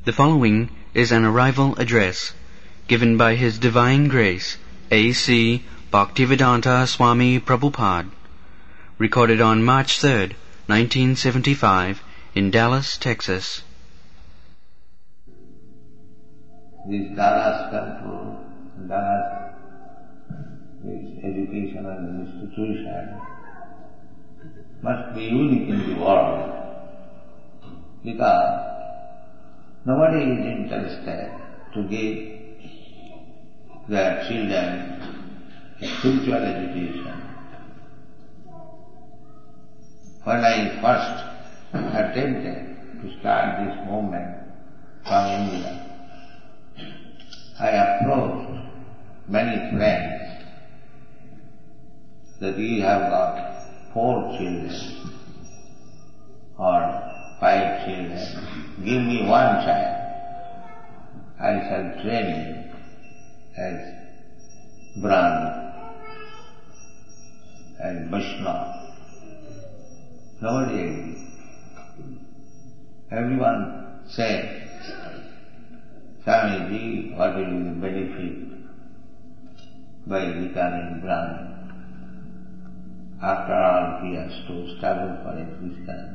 The following is an arrival address given by His Divine Grace A.C. Bhaktivedanta Swami Prabhupada, recorded on March 3rd, 1975 in Dallas, Texas. This Dallas temple, Dallas is educational institution, must be unique in the world because nobody is interested to give their children a spiritual education. When I first attempted to start this movement from India, I approached many friends that we have got 4 children or 5 children. Give me one child. I shall train him as Brahmin and Vaishnava. Nobody agreed. Everyone said, Swamiji, what will be the benefit by becoming Brahmin? After all, he has to struggle for existence.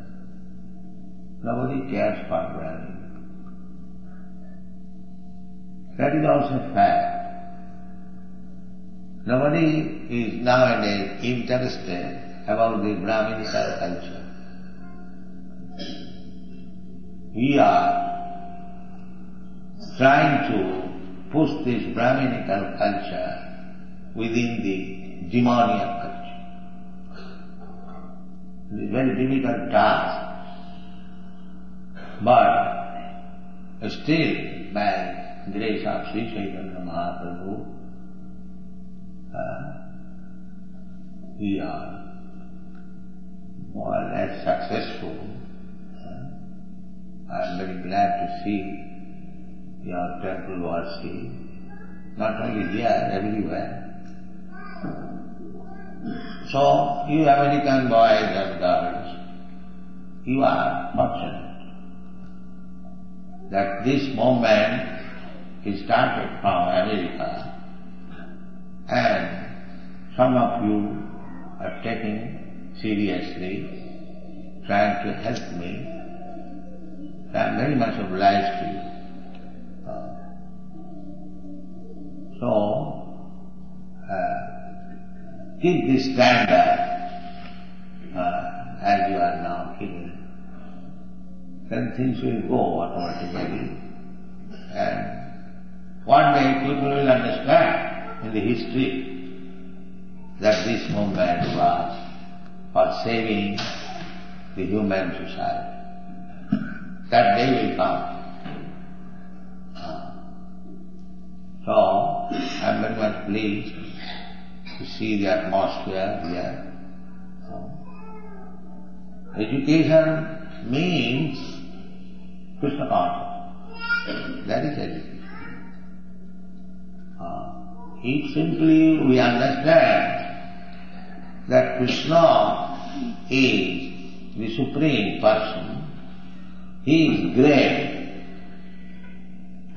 Nobody cares for Brahmin. That is also fact. Nobody is nowadays interested about the Brahminical culture. We are trying to push this Brahminical culture within the demoniac culture. It is a very difficult task. But still, by grace of Sri Chaitanya Mahaprabhu, we are more or less successful. I am very glad to see your temple worship, not only here, everywhere. So, you American boys and girls, you are fortunate that this movement is started from America, and some of you are taking seriously, trying to help me. I am very much obliged to you. Keep this standard as you are now keeping. Then things will go automatically. And one day people will understand in the history that this movement was for saving the human society. That day will come. So, I am very much pleased to see the atmosphere here. Education means Krishna consciousness. That is education. If simply we understand that Krishna is the Supreme Person, He is great,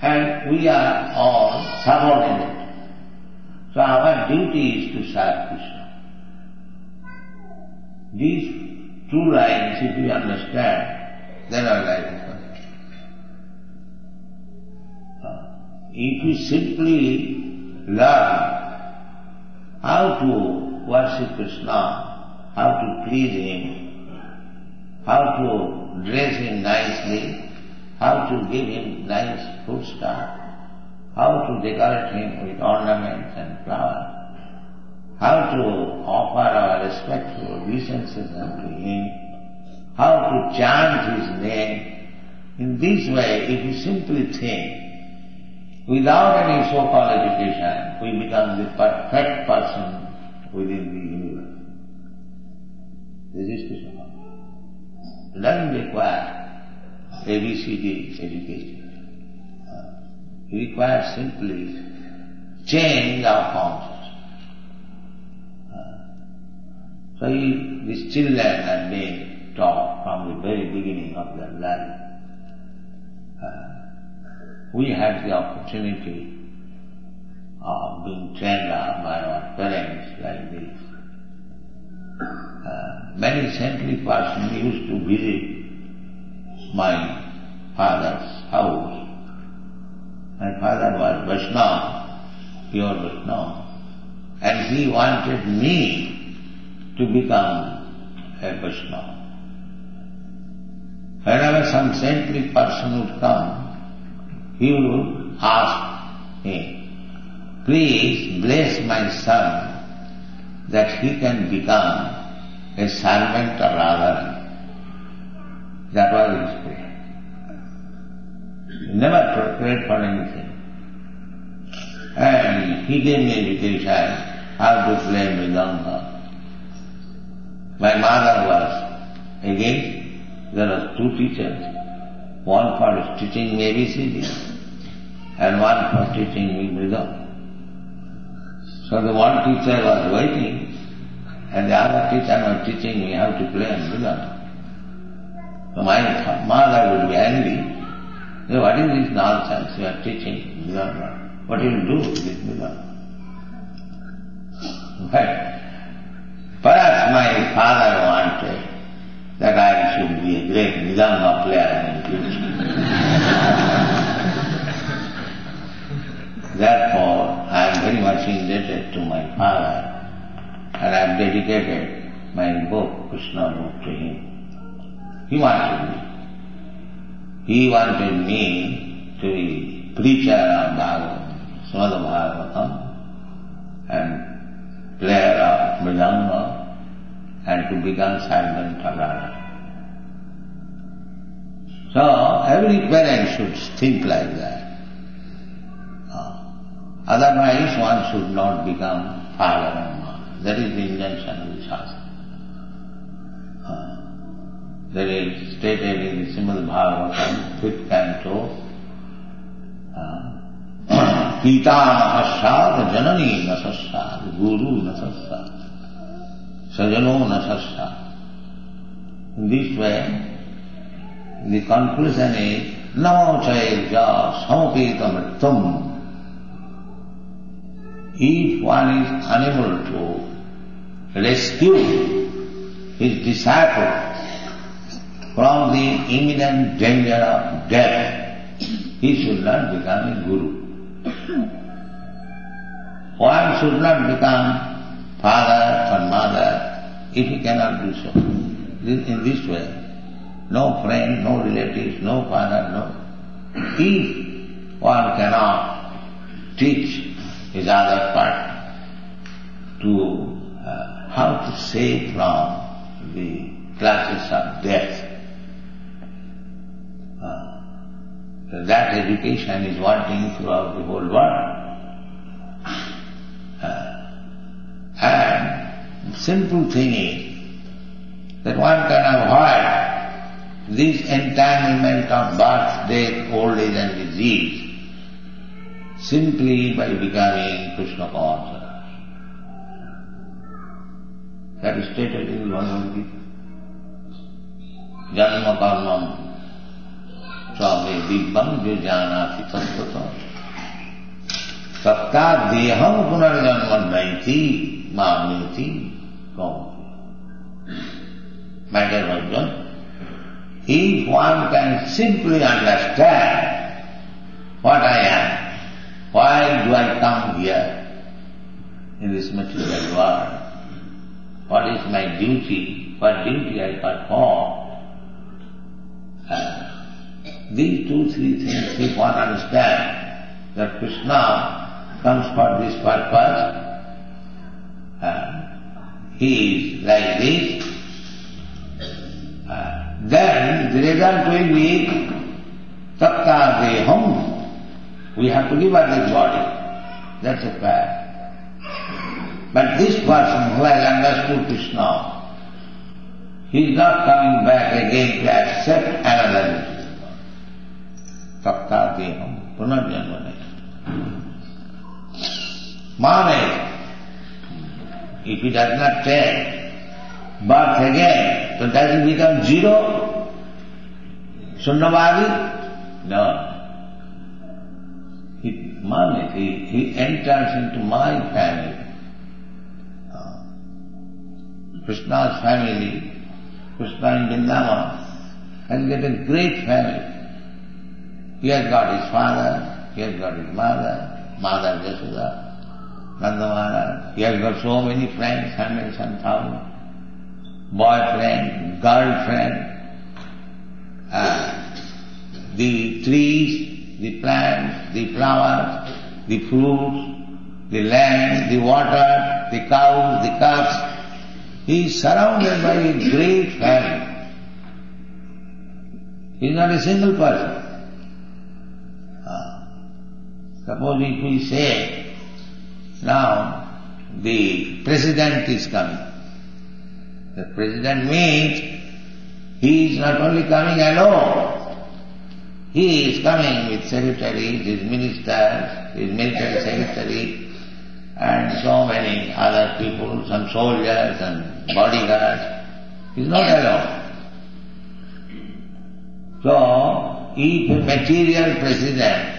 and we are all subordinate. So our duty is to serve Krishna. These 2 lines, if we understand, then our life is complete. If we simply learn how to worship Krishna, how to please Him, how to dress Him nicely, how to give Him nice food stuff, how to decorate Him with ornaments and flowers, how to offer our respectful obeisances unto Him, how to chant His name. In this way, if we simply think, without any so-called education, we become the perfect person within the universe. This is Krishna. It doesn't require ABCD education. It requires simply change our consciousness. So these children are being taught from the very beginning of their life we had the opportunity of being trained up by our parents like this. Many saintly persons used to visit my father's house. My father was Vaishnava, pure Vaishnava, and he wanted me to become a Vaishnava. Whenever some saintly person would come, he would ask me, please bless my son that he can become a servant of Radha. That was his prayer. He never prayed for anything. And he gave me education how to play mridanga. My mother was against. There were two teachers, one for teaching me ABCD and one for teaching me mridanga. So the one teacher was waiting and the other teacher was teaching me how to play mridanga. So my mother would be angry. So what is this nonsense you are teaching mridanga? What will you do with this mridanga? But perhaps my father wanted that I should be a great mridanga player in the future. Therefore, I am very much indebted to my father, and I have dedicated my book, Krishna book, to him. He wanted me to be preacher of Bhagavatam, Srimad Bhagavatam, and player of mridanga, and to become servant of Radha. So, every parent should think like that. Otherwise, one should not become father and mother. That is the injunction of the Shastra. That is stated in the Srimad Bhagavatam, 5th canto, Pita nahasad janani nasasad, guru nasasad, sajano nasasad. In this way, the conclusion is, namo chairja samapeta mrittam. If one is unable to rescue his disciple from the imminent danger of death, he should not become a guru. One should not become father or mother if he cannot do so. In this way, no friend, no relatives, no father, no. If one cannot teach his other part to how to save from the clutches of death, that education is wanting throughout the whole world. And simple thing is that one can avoid this entanglement of birth, death, old age and disease simply by becoming Krishna conscious. That is stated in the Bhagavad Gita. Janma karmam swame dibbam vijanati tattva satta deham punarjanma naiti mamniti kaunti. My dear Arjuna, if one can simply understand what I am, why do I come here in this material world? What is my duty? What duty I perform? These 2-3 things, if one understands that Krishna comes for this purpose, he is like this, then the result will be tatta deham. We have to give up this body. That's a fact. But this person who has understood Krishna, he is not coming back again to accept another body. Tatta deham punarjanmane. Mame, if he does not take birth again, so does he become zero? Sunnavadi? No. Mamit, he enters into my family. Krishna's family, Krishna in Vrindavan, has got a great family. He has got his father, he has got his mother, Mother Yashoda, Nanda Maharaj. He has got so many friends, hundreds and thousands. Boyfriend, girlfriend, the trees, the plants, the flowers, the fruits, the land, the water, the cows, the calves. He is surrounded by a great family. He is not a single person. Suppose if we say, now the president is coming. The president means he is not only coming alone, he is coming with secretaries, his ministers, his military secretary, and so many other people, some soldiers and bodyguards. He is not alone. So, if a material president,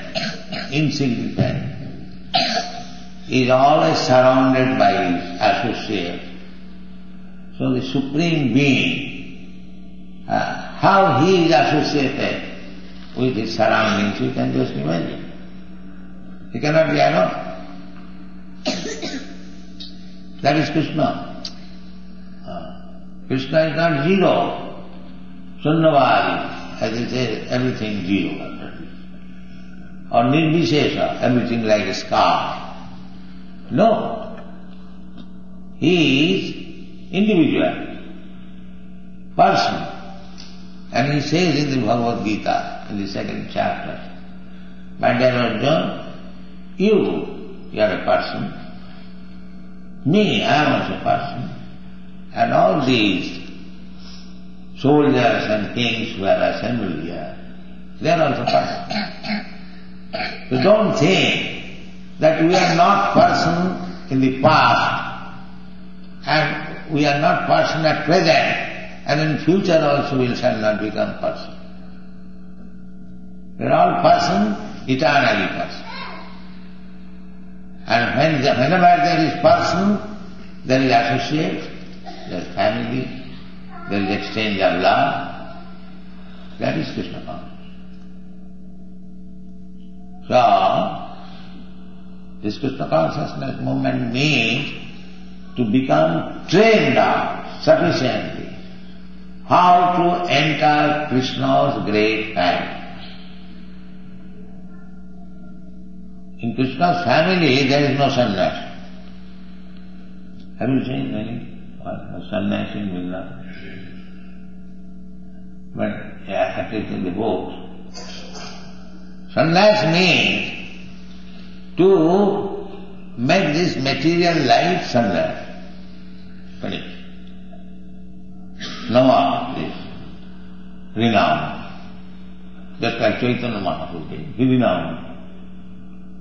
insignificant, is always surrounded by his associates, so the Supreme Being, how he is associated with his surroundings, you can just imagine. He cannot be alone. That is Krishna. Krishna is not zero. Sunnavadi, as they say, everything zero. Or nirvishesha, everything like a sky. No. He is individual, person. And he says in the Bhagavad Gita, in the second chapter, my dear Arjuna, you are a person, me, I am also a person, and all these soldiers and kings who are assembled here, they are also persons. So don't think that we are not person in the past, and we are not person at present, and in future also we shall not become person. We are all person, eternally person. And whenever there is person, there is associate, there is family, there is exchange of love. That is Krishna consciousness. So, this Krishna consciousness movement means to become trained out sufficiently how to enter Krishna's great family. In Krishna's family there is no sannyas. Have you seen any sannyas in Vrindavan? But at least in the books. Sannyas means to make this material life sannyas. Finish. No more, please. Renown. Just like Chaitanya Mahaprabhu, he renounced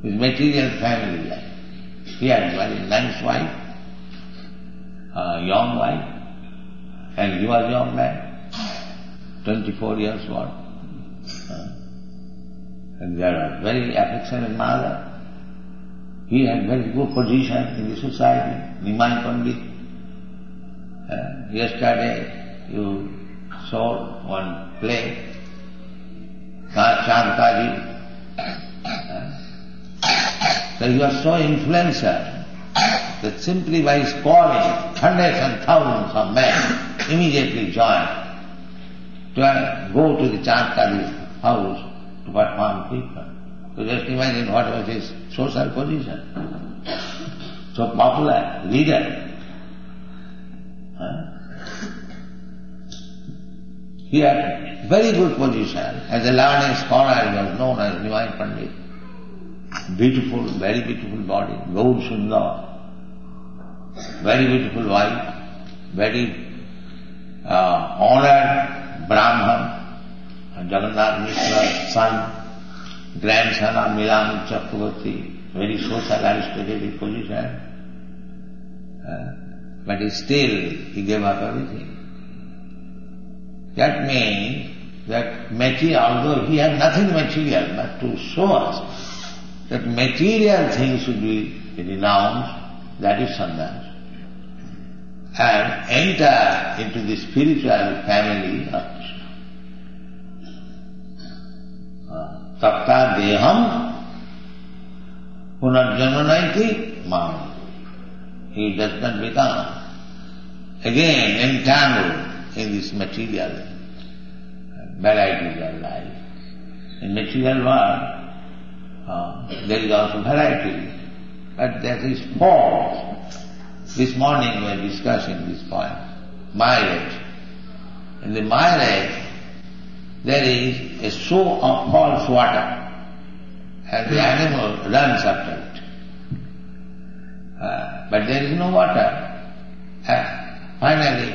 his material family life. He had a very nice wife, a young wife, and he was young man, 24 years old. And there was very affectionate mother. He had very good position in the society, Nimai Pandit. Yesterday you saw one play, Chantkaji. So he was so influential that simply by his calling, hundreds and thousands of men immediately joined to go to the Chantkaji's house to perform kirtan. So just imagine what was his social position. So popular leader. He had very good position. As a learned scholar, he was known as Nimai Pandit. Beautiful, very beautiful body, Gaur Sundar, very beautiful wife, very honored Brahman, Jagannath Mishra's son, grandson of Milan Chakravarti, very social aristocratic position. But he gave up everything. That means that material, although he had nothing material, but to show us that material things should be renounced, that is sannyas, and enter into the spiritual family of Krishna. Tapta deham punarjananaiti mam. He does not become again entangled in this material varieties of life. In material world, there is also variety, but that is false. This morning we were discussing this point, mileage. In the mileage, there is a source of false water, and the animal runs after it. But there is no water. Finally,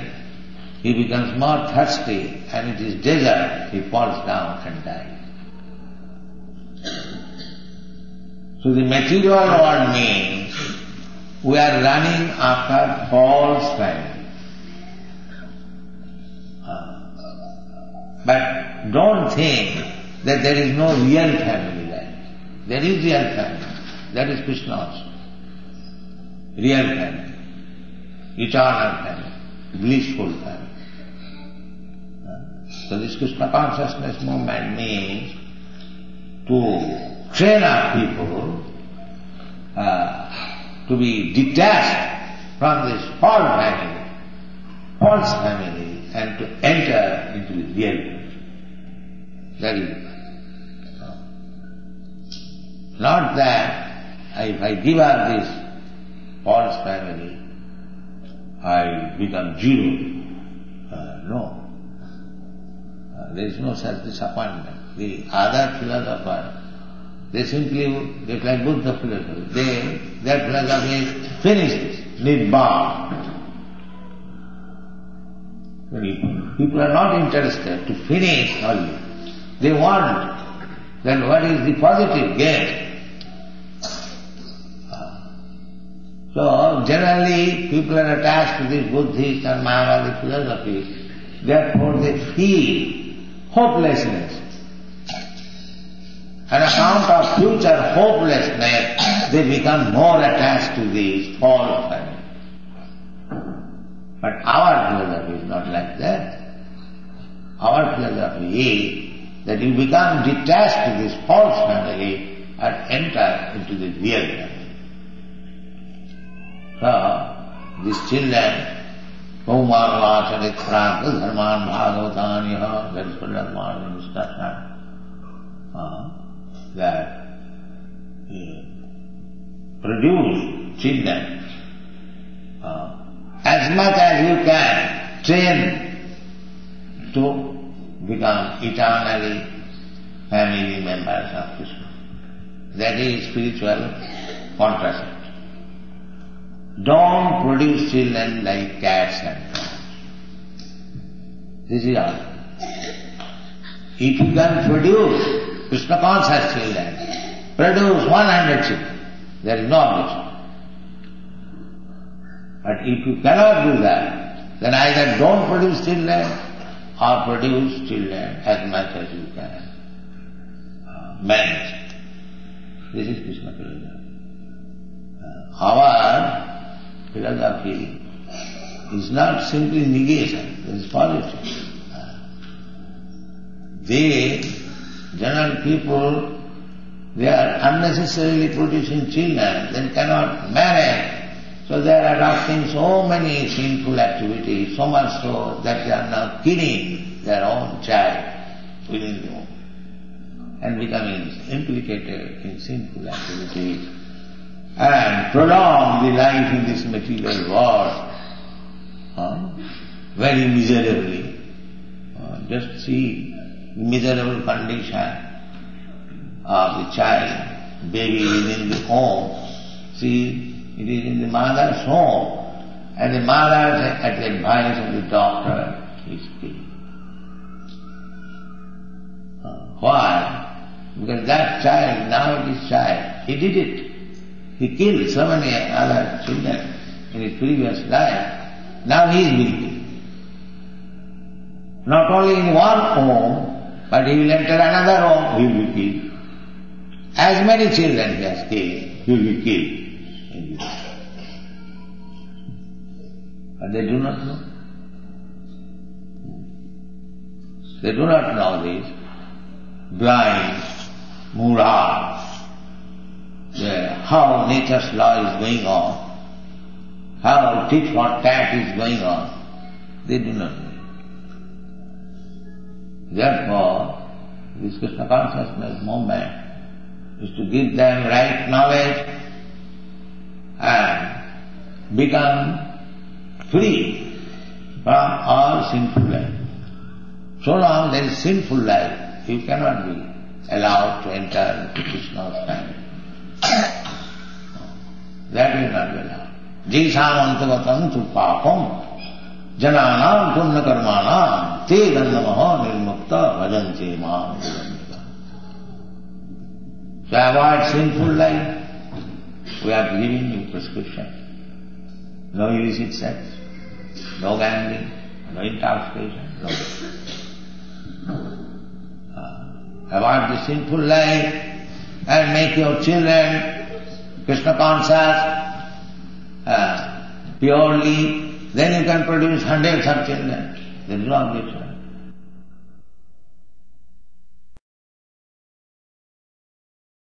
he becomes more thirsty, and it is desert. He falls down and dies. So the material world means we are running after false family. But don't think that there is no real family life. There is real family. That is Krishna also. Real family, eternal family, blissful family. So this Krishna consciousness movement means to train up people to be detached from this false family, and to enter into the real family. That is not that if I give up this false family, I become zero. No. There is no such disappointment. The other philosophers, they like Buddha philosophy, their philosophy is finish this, Nibbana. People are not interested to finish only. They want, then what is the positive gain? So generally people are attached to this Buddhist and Mayavadi philosophy, therefore they feel hopelessness. On account of future hopelessness, they become more attached to this false family. But our philosophy is not like that. Our philosophy is that you become detached to this false family and enter into the real family. So, these children, Kaumarvachanitpranta dharman bhagavataniha, that is what Dharman discussion, that produce children as much as you can, train to become eternally family members of Krishna. That is spiritual contracept. Don't produce children like cats and dogs. This is all. If you can produce Krishna conscious children, produce 100 children, there is no objection. But if you cannot do that, then either don't produce children or produce children as much as you can manage. This is Krishna philosophy. Our philosophy is not simply negation, it is positive. General people, they are unnecessarily producing children, they cannot marry. So they are adopting so many sinful activities, so much so that they are now killing their own child within the womb and becoming implicated in sinful activities and prolong the life in this material world very miserably. Just see the miserable condition of the child, baby within the home. See, it is in the mother's home, and the mother, at the advice of the doctor, is killed. Why? Because that child, now it is child, he did it. He killed so many other children in his previous life. Now he is being killed. Not only in one home, but he will enter another home, he will be killed. as many children he has killed, he will be killed. But they do not know. They do not know this. Blind, mura, how nature's law is going on, how tit for tat is going on. They do not know. Therefore, this Krishna consciousness movement is to give them right knowledge and become free from all sinful life. So long there is sinful life, you cannot be allowed to enter into Krishna's family. That will not be allowed. Jisam antavatam tu papam jananam punna karmanam te dandamaha nirmukta bhajanti mam nirmukta. So avoid sinful life. We are giving you prescription. No illicit sex, no gambling, no intoxication, no. Avoid the sinful life and make your children Krishna conscious purely, then you can produce hundreds of children. There is no objection.